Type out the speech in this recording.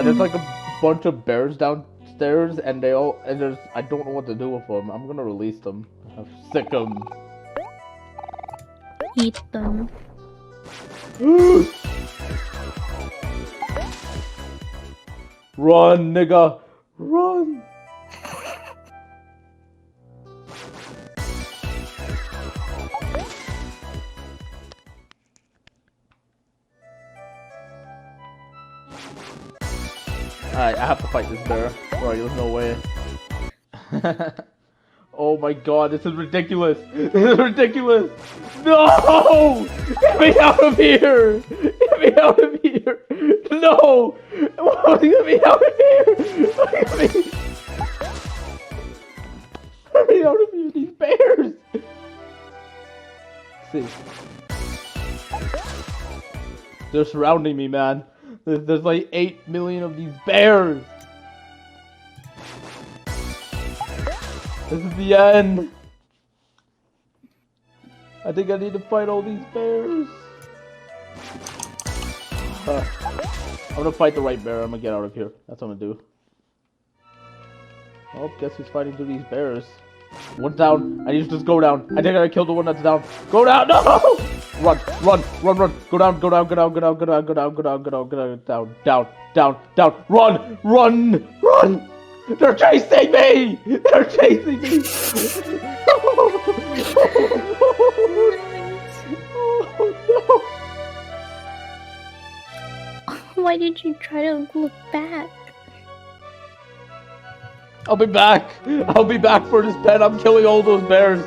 There's like a bunch of bears downstairs, and there's I don't know what to do with them. I'm gonna release them. I'm sick them. Eat them. Run, nigga, run! Alright, I have to fight this bear. Right, there's no way. Oh my god, this is ridiculous! This is ridiculous! No! Get me out of here! Get me out of here! No! Get me out of here! Get me out of here! These bears! See. They're surrounding me, man. There's like 8 million of these bears! This is the end! I think I need to fight all these bears. I'm gonna fight the right bear. I'm gonna get out of here. That's what I'm gonna do. Oh, guess who's fighting through these bears? One's down. I need to just go down. I think I gotta kill the one that's down. Go down! No! Run! Run! Run! Run! Go down! Go down! Go down! Go down! Go down! Go down! Go down! Go down! Go down! Down! Down! Down! Down! Run! Run! Run! They're chasing me! They're chasing me! Oh no! Why did you try to look back? I'll be back! I'll be back for this pen. I'm killing all those bears.